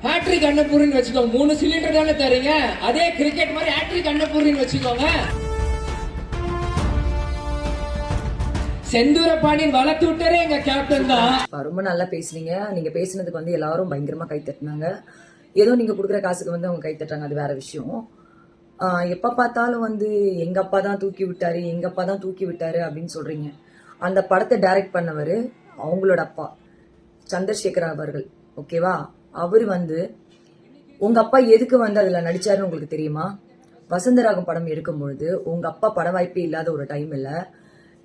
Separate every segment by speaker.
Speaker 1: Hat-trick அன்னபூர்ணின்னு வச்சுக்கோங்க. 3 cylinder தானே தரீங்க, அதே கிரிக்கெட் மாதிரி ஹேட்ரிக் அன்னபூர்ணின்னு வச்சுக்கோங்க. செந்தூர பாண்டியன் வளர்த்து விட்டாரே எங்க கேப்டன் தான்.
Speaker 2: ரொம்ப நல்லா பேசுனீங்க. நீங்க பேசுனதுக்கு வந்து எல்லாரும் பயங்கரமா கை தட்டினாங்க. ஏதோ நீங்க கொடுக்குற காசுக்கு வந்து அவங்க கை தட்டுறாங்க, அது வேற விஷயம். எப்ப பார்த்தாலும் வந்து எங்க அப்பா தான் தூக்கி விட்டாரு, எங்க அப்பா தான் தூக்கி விட்டாரு அப்படின்னு சொல்றீங்க. அந்த படத்தை டைரக்ட் பண்ணவர் அவங்களோட அப்பா சந்திரசேகர் அவர்கள், ஓகேவா? அவரு வந்து உங்க அப்பா எதுக்கு வந்து அதுல நடிச்சாருன்னு உங்களுக்கு தெரியுமா? வசந்தராகம் படம் எடுக்கும் பொழுது உங்க அப்பா பட வாய்ப்பே இல்லாத ஒரு டைம் இல்ல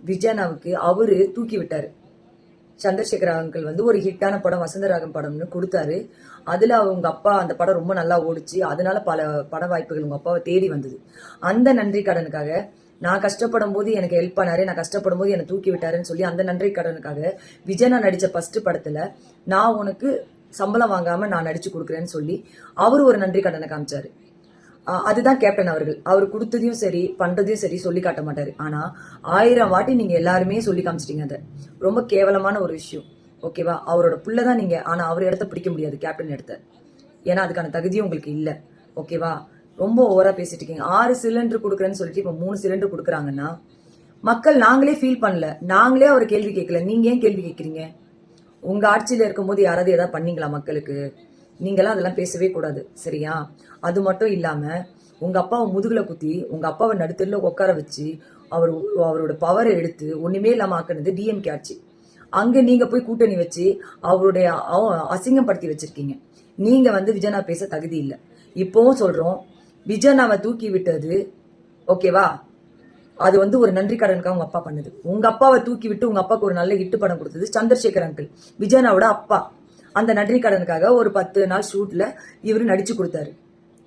Speaker 2: விஜயனாவுக்கு அவரு தூக்கி விட்டாரு. சந்திரசேகர் அங்கிள் வந்து ஒரு ஹிட்டான படம் வசந்தராகம் படம்னு கொடுத்தாரு. அதுல அவங்க அப்பா அந்த படம் ரொம்ப நல்லா ஓடிச்சு. அதனால பல பட வாய்ப்புகள் உங்க அப்பாவை தேடி வந்தது. அந்த நன்றி கடனுக்காக நான் கஷ்டப்படும் போது எனக்கு ஹெல்ப் பண்ணாரு, நான் கஷ்டப்படும் போது என்னை தூக்கி விட்டாருன்னு சொல்லி அந்த நன்றி கடனுக்காக விஜயனா நடிச்ச ஃபர்ஸ்ட் படத்துல நான் உனக்கு சம்பளம் வாங்காம நான் நடிச்சு கொடுக்குறேன்னு சொல்லி அவரு ஒரு நன்றி கடனை காமிச்சாரு. அதுதான் கேப்டன் அவர்கள். அவர் கொடுத்ததையும் சரி பண்றதையும் சரி சொல்லி காட்ட மாட்டாரு. ஆனா 1000 வாட்டி நீங்க எல்லாருமே சொல்லி காமிச்சிட்டீங்க. அதை ரொம்ப கேவலமான ஒரு விஷயம், ஓகேவா? அவரோட புள்ளதான் நீங்க, ஆனா அவர் இடத்த பிடிக்க முடியாது, கேப்டன் இடத்த. ஏன்னா அதுக்கான தகுதியும் உங்களுக்கு இல்ல, ஓகேவா? ரொம்ப ஓவரா பேசிட்டு இருக்கீங்க. 6 சிலிண்டர் கொடுக்குறேன்னு சொல்லிட்டு இப்ப 3 சிலிண்டர் கொடுக்குறாங்கன்னா மக்கள் நாங்களே ஃபீல் பண்ணல, நாங்களே அவர் கேள்வி கேட்கல, நீங்க ஏன் கேள்வி கேட்கறீங்க? உங்க ஆட்சியில இருக்கும்போது யாராவது ஏதாவது பண்ணீங்களா மக்களுக்கு? நீங்களாம் அதெல்லாம் பேசவே கூடாது, சரியா? அது மட்டும் இல்லாம உங்க அப்பாவை முதுகுல குத்தி உங்க அப்பாவை நடுத்தருல உட்கார வச்சு அவரோட பவரை எடுத்து ஒண்ணுமே இல்லாம ஆக்குனது டிஎம்கே ஆட்சி. அங்க நீங்க போய் கூட்டணி வச்சு அவருடைய அசிங்கப்படுத்தி வச்சிருக்கீங்க. நீங்க வந்து விஜயனா பேச தகுதி இல்லை. இப்பவும் சொல்றோம், விஜயனாவை தூக்கி விட்டது, ஓகேவா? அது வந்து ஒரு நன்றி கடனுக்காக உங்க அப்பா பண்ணது. உங்க அப்பாவை தூக்கி விட்டு உங்க அப்பாவுக்கு ஒரு நல்ல ஹிட் படம் கொடுத்தது சந்திரசேகர் அங்கிள், விஜயனாவோட அப்பா. அந்த நன்றி கடனுக்காக ஒரு 10 நாள் ஷூட்ல இவரு நடிச்சு கொடுத்தாரு,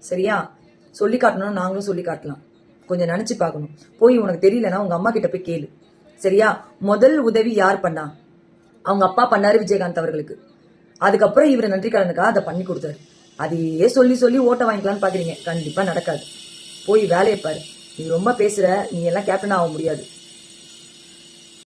Speaker 2: சரியா? சொல்லி காட்டணும், நாங்களும் சொல்லி காட்டலாம். கொஞ்சம் நினைச்சு பார்க்கணும். போய் உனக்கு தெரியலன்னா உங்க அம்மா கிட்ட போய் கேளு, சரியா? முதல் உதவி யார் பண்ணா? அவங்க அப்பா பண்ணாரு விஜயகாந்த் அவர்களுக்கு. அதுக்கப்புறம் இவரு நன்றி கடனுக்காக அதை பண்ணி கொடுத்தாரு. அதையே சொல்லி சொல்லி ஓட்ட வாங்கிக்கலாம்னு பாக்குறீங்க, கண்டிப்பா நடக்காது. போய் வேலையை பாரு. நீ ரொம்ப பேசுற, நீ எல்லாம் கேப்டன் ஆக முடியாது.